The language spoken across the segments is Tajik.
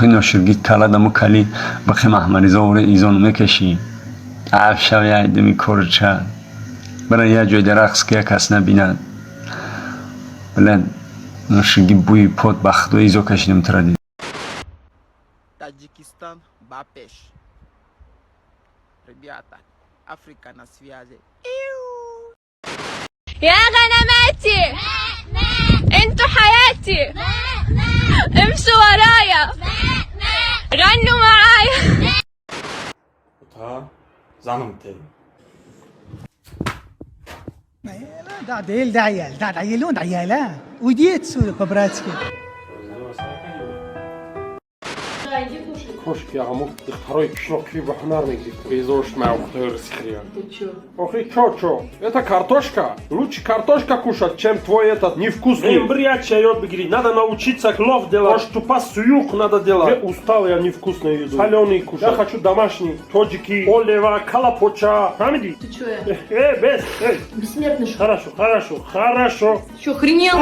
آخه ناشرگی کلادمو کلی بخی محمریزا وره ایزانو میکشی عفشو یه عده میکره چه برای یه جای در رقص که کس نبیند بلند ناشرگی بوی پود بخت و ایزو کشیدم تردید Таджикистан, Бапеш. Ребята, Африка на связи. يا غنماتي انتوا حياتي امشوا ورايا غنوا معايا Ta zanım teyim. ده عيال ده عيال ده عيالون عيالا وديت سوري по-братски. Кошки, а мог ты второй кишок либо хнарники производишь на ухтер сихрия. Ты чё? Ох и чё? Это картошка. Лучше картошка кушать, чем твой этот невкусный. Эмбриат чаёт бегри. Надо научиться плов делать. Может, тупо суюк надо делать. Я устал, я невкусную еду. Соленый кушать. Я хочу домашний. Тоджики, олева, калапоча. Хамиди. Ты чё? Без. Бессмертный что? Хорошо. Чё, охренел?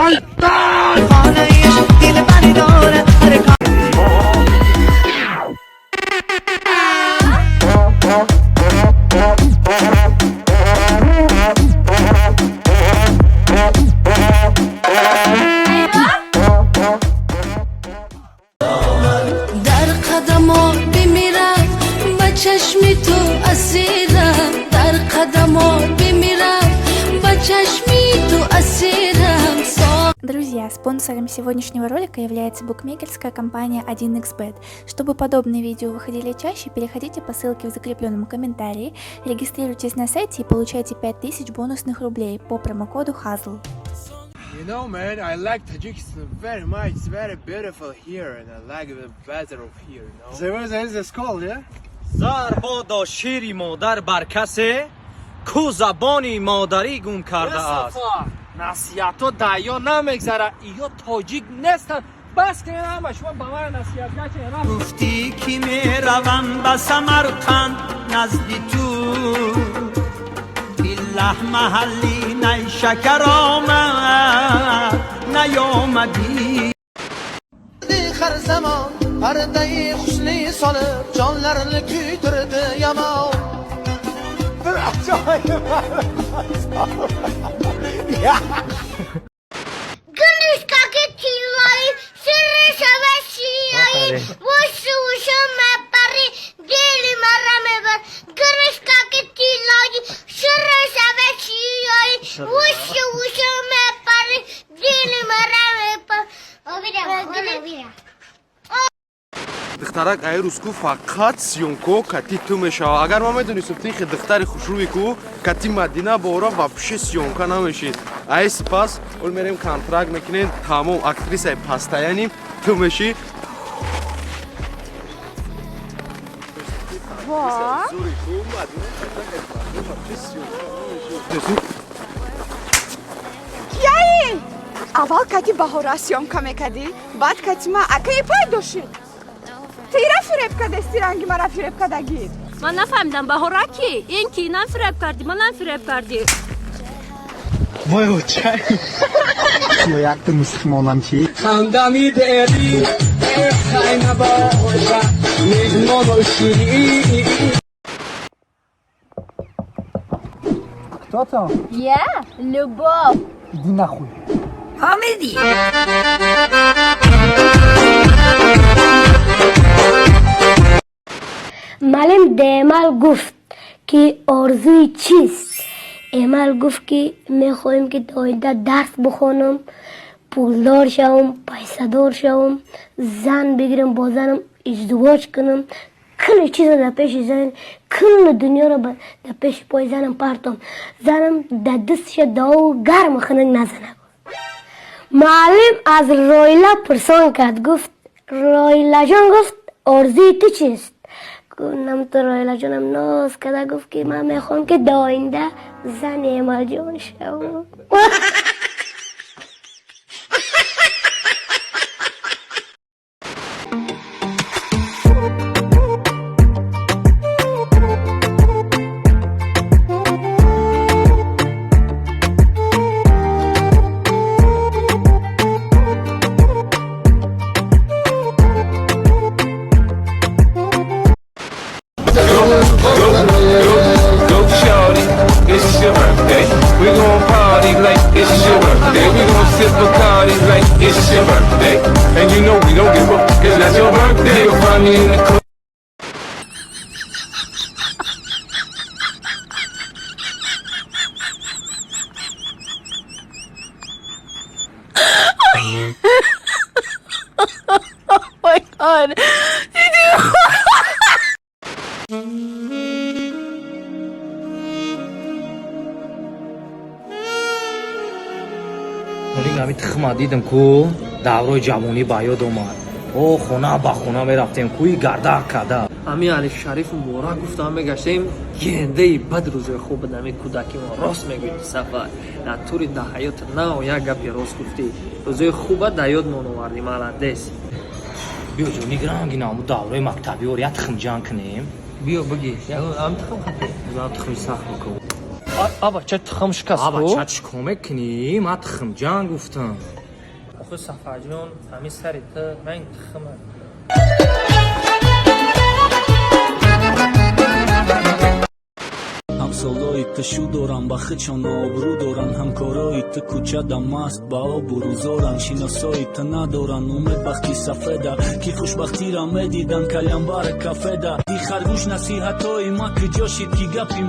در قدمات بمیرم با چشمی تو اسیرم در قدمات بمیرم با چشمی تو اسیرم. Друзья, спонсором сегодняшнего ролика является букмекерская компания 1xbet. Чтобы подобные видео выходили чаще, переходите по ссылке в закрепленном комментарии, регистрируйтесь на сайте и получайте 5000 бонусных рублей по промокоду HAZL. You know, man, I like Tajikistan very much. It's very beautiful here, and I like the weather of here, you know. So what is this called, yeah? زربادا شیری مادر بر کسی کو زبانی مادری گم کرده است. نصیحتو دعیا نمیگذره. ایو تاجیک نیستن. بس که همه شما با من نصیحت نکنید. گفتی که میروم به سمرقند نزدی تو بالله محلی نیشکر آمد نیامدی. Her zaman perdeyi husni salıp canlarını küydürdü yaman. Gülüş kaketileri sırrı savaşıyayı Vuşu vuşu mepari Deli marame var Gülüş kaketileri sırrı savaşıyayı Vuşu vuşu mepari Deli marame var Obira دخترک ایروز کو فقط سیونکو کتی تو میشه. اگر ما میدونستیم تیخ دختر خوشروی کو کتی مدینه بورا وابشه سیونکا نمیشید. ای سپاس اول میریم کانترکت میکنیم تمام اکتریس های پاستایانیم تو میشی. یای اول کتی بهورا سیونکا میکدی بعد کتی ما اکی پای دوشید. تیرا فریب کردستی رنگی مرا فریب کردگید. من نفهمیدم بهورا کی؟ این کی نم فریب کردی؟ من نم فریب کردی. وای اوچای تو یک مسلمانم چی؟ خندمی داری خیلی باشه میزمان و شیری. Кто-то? Я любовь. Иди нахуй. Хамиди. معلم دمال گفت که آرزوی چیست؟ امال گفت که میخوایم که آینده درس بخونم، پولدار شوم، پیسه‌دار شوم، زن بگیرم با زنم ازدواج کنم، کل چیز در پیش زن، کل دنیا رو در پیش پای زنم پرتم، زنم در دستش داو گرم خنک نزنه. معلم از رویلا پرسان کرد، گفت رویلا جان گفت آرزوی تو چیست؟ گفتم تو رویلا جانم ناز کرده، گفت که من میخوام که داینده زن امال جان شوم. کنی همین تخم دیدم کو دورای جوانی با یاد اومد او خونه با خونه میرفتیم کوی گرده کده همین علی شریف مورا گفتم میگشتیم گنده بد روزای خوب نمی کودکی ما راست میگوید سفر در طور در حیات نه یک گپی راست گفتی روزای خوبه در یاد مونوردی مالندس بیا جو نیگرانگی نامو دورای مکتبی و ریت تخم جان کنیم بیا بگی هم تخم خطه بزن تخمی سخت بکن آبا چه تخم شکست آبا کو؟ چه چکمه کنی ما تخم جان گفتم آخه سفر جان همین سریت من تخمه ҳамсолои ту шу дорам ба хичон обрӯ доранд ҳамкорои ту кӯчада маст ба обу рӯзоранд шиносои ту надоранд умед бахти сафеда ки хушбахтира медиданд калянбара кафеда ди харгӯш насиҳатҳои ма куҷо шид ки гапи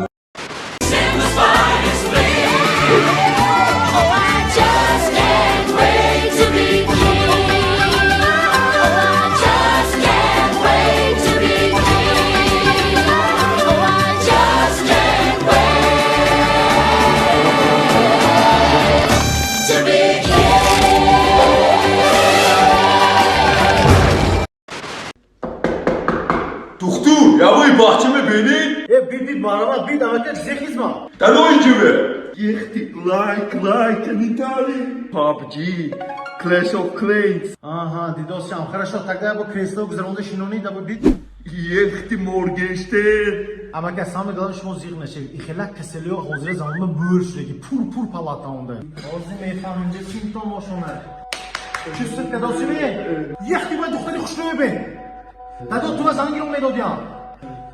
bahçe mi benim? Bit bana bit ama tek zekizma. Sen oyuncu mu? Yekti like in Italy. PUBG, Clash of Clans. Ага, дидосям. Хорошо, тогда я бы кресло гзаронда шинони да бы бит. Yekti Morgenstern. Ama ke sami galan şmo zirneşe. İxelak keseliyor hozire zamanı böğür sürekli. Pur palata onda. Ozi meyfanınca simptom oşonar. Küstük dedosi mi? Yekti ben duhtani kuşluğu ben. Dado tu vas hangi olmayı dodiyan?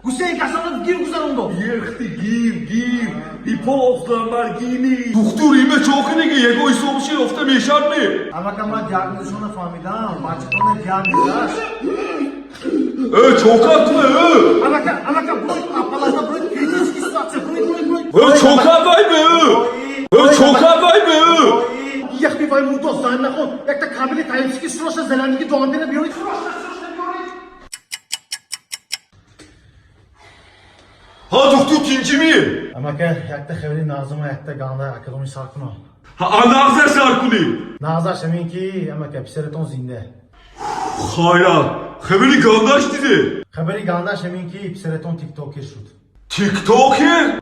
Hüseyin kasanın gir güzarında. Yekti gir. İpoflar margini. Doktor ime çok ne ki yego isomuş ofta meşar mı? Ama kama diagnozunu famidam. Maçtona diagnozas. Çok haklı. Ama ka broy apalasa broy kritik situasyon broy. Çok havay mı? Çok havay mı? Yekti vay mutos sen ne kon? Ekta kabili tayinski sroşa zelandiki doğandine biyonik. Ha doktor ikinci mi? Ama ke yakta xevri nazıma yakta ganda akademi sarkuna. Ha Nazar Sarkuni. Nazar şeminki ama ke pisereton zinde. Hayra. Xeberi gandaş dedi. Xeberi ganda şeminki pisereton tiktoker şut. TikToker?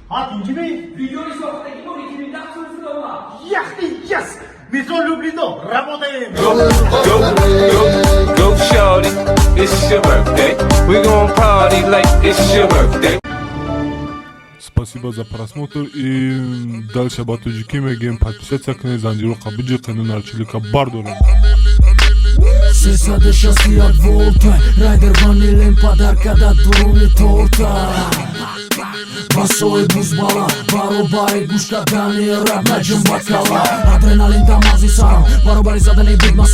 Ha ikinci mi? Videoyu soktaki 12.000 dakikası ama. Yakti yes. Mison Lublido. Ramonem. Go shorty, it's your birthday. We gon' party like it's your birthday. Спасибо за просмотр и дальше батуджики мегем подписаться к Незанжиру Кабиджи канал Чилика Бардора. Сесаде шаси от волта, райдер ванилен подарка да дуруни торта. Басои бузбала, баробари гушта дани рап наджим бакала. Адреналин дамази сарам, баробари задани бидмас.